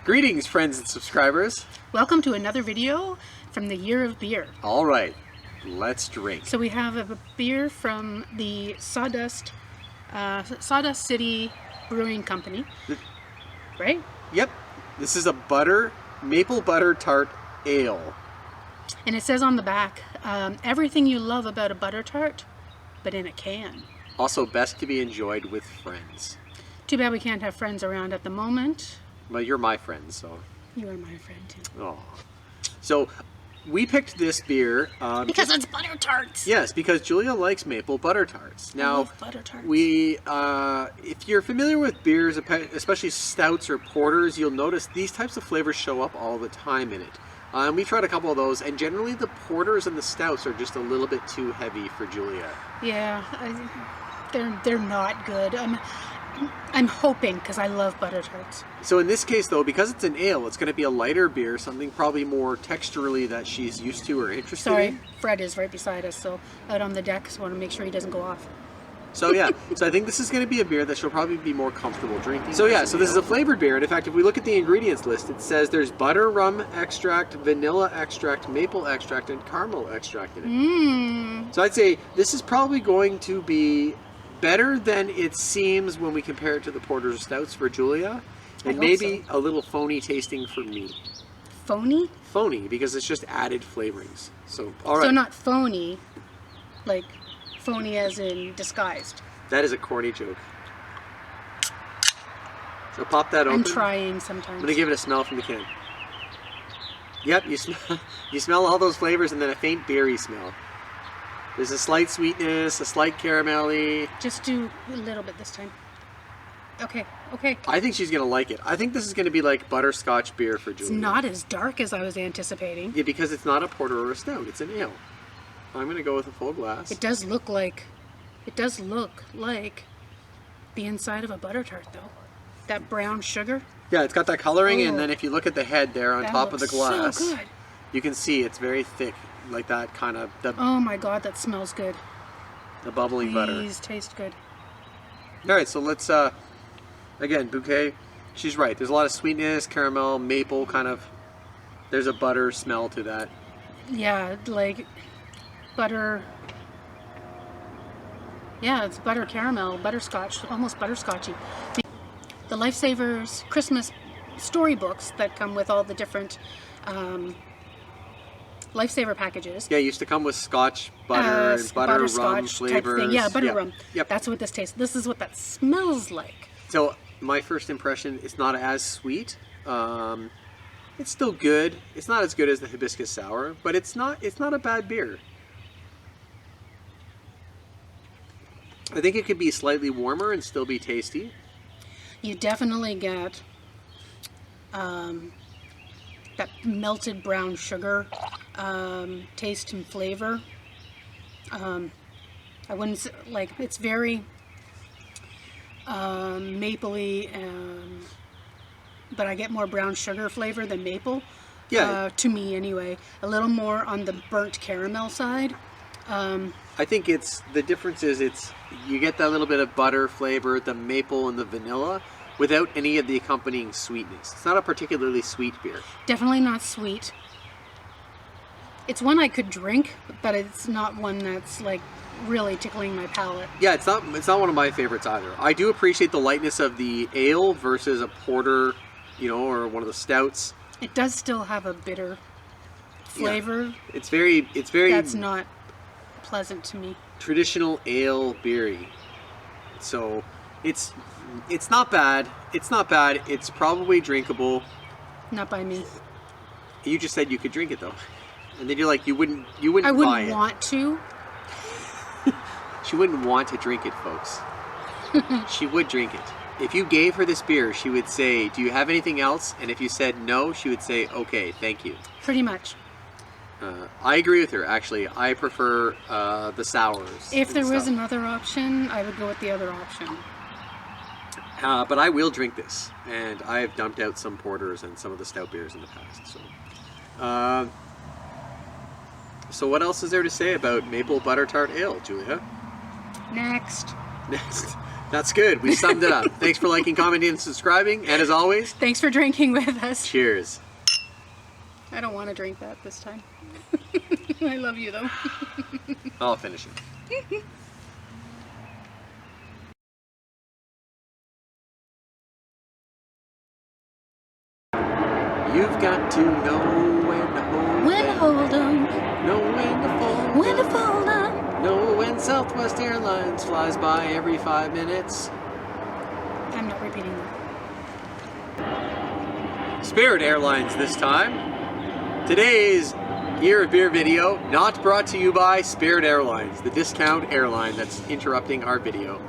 Greetings, friends and subscribers. Welcome to another video from the Year of Beer. All right, let's drink. So we have a beer from the Sawdust City Brewing Company, right? Yep, this is a maple butter tart ale. And it says on the back, everything you love about a butter tart, but in a can. Also best to be enjoyed with friends. Too bad we can't have friends around at the moment. Well, you're my friend, so. You are my friend too. Oh. So, we picked this beer. Because it's butter tarts. Yes, because Julia likes maple butter tarts. Now, I love butter tarts. If you're familiar with beers, especially stouts or porters, you'll notice these types of flavors show up all the time in it. We tried a couple of those, and generally the porters and the stouts are just a little bit too heavy for Julia. Yeah, they're not good. I'm hoping, because I love butter tarts. So in this case, though, because it's an ale, it's going to be a lighter beer, something probably more texturally that she's used to or interested in. Sorry, Fred is right beside us, so out on the deck, so I want to make sure he doesn't go off. So yeah, so I think this is going to be a beer that she'll probably be more comfortable drinking. So yeah, so this is a flavored beer, and in fact, if we look at the ingredients list, it says there's butter, rum extract, vanilla extract, maple extract, and caramel extract in it. So I'd say this is probably going to be better than it seems when we compare it to the porters or stouts for Julia, and maybe a little phony tasting for me. Phony? Phony, because it's just added flavorings. So, all right. So not phony, like phony as in disguised. That is a corny joke. So pop that open. I'm trying sometimes. I'm going to give it a smell from the can. Yep, you smell all those flavors and then a faint berry smell. There's a slight sweetness, a slight caramelly. Just do a little bit this time. Okay, okay. I think she's going to like it. I think this is going to be like butterscotch beer for Julia. It's not as dark as I was anticipating. Yeah, because it's not a porter or a stout. It's an ale. I'm going to go with a full glass. It does look like the inside of a butter tart, though. That brown sugar. Yeah, it's got that coloring, and then if you look at the head there on top of the glass, so good. You can see it's very thick, like that kind of... Oh my god, that smells good. The bubbling butter. These taste good. Alright, so let's, again, bouquet. She's right. There's a lot of sweetness, caramel, maple, kind of... There's a butter smell to that. Yeah, like butter... Yeah, it's butter caramel, butterscotch, almost butterscotchy. The Lifesavers Christmas storybooks that come with all the different Lifesaver packages. Yeah, it used to come with scotch, butter, and butter rum flavors. Thing. Yeah, butter rum. Yep. That's what this tastes. This is what that smells like. So my first impression, it's not as sweet. It's still good. It's not as good as the hibiscus sour, but it's not a bad beer. I think it could be slightly warmer and still be tasty. You definitely get that melted brown sugar taste and flavor. I wouldn't say, like, it's very mapley, but I get more brown sugar flavor than maple. Yeah. To me anyway. A little more on the burnt caramel side. I think the difference is you get that little bit of butter flavor, the maple and the vanilla, without any of the accompanying sweetness. It's not a particularly sweet beer. Definitely not sweet. It's one I could drink, but it's not one that's like really tickling my palate. Yeah, it's not one of my favorites either. I do appreciate the lightness of the ale versus a porter, or one of the stouts. It does still have a bitter flavor. Yeah. It's very that's not pleasant to me. Traditional ale beery. So it's not bad. It's not bad. It's probably drinkable. Not by me. You just said you could drink it though. And then you're like, you wouldn't I buy it. wouldn't want to. She wouldn't want to drink it, folks. She would drink it. If you gave her this beer, she would say, do you have anything else? And if you said no, she would say, okay, thank you. Pretty much. I agree with her, actually. I prefer the sours. If there was another option, I would go with the other option. But I will drink this. And I have dumped out some porters and some of the stout beers in the past. So what else is there to say about maple butter tart ale, Julia? Next. That's good. We summed it up. Thanks for liking, commenting, and subscribing. And as always, Thanks for drinking with us. cheers. I don't want to drink that this time. I love you though. I'll finish it. You've got to know when to hold When to them, hold 'em, know when to fold when to them, fold 'em. know when Southwest Airlines flies by every 5 minutes. I'm not repeating that. Spirit Airlines this time. Today's Year of Beer video not brought to you by Spirit Airlines, the discount airline that's interrupting our video.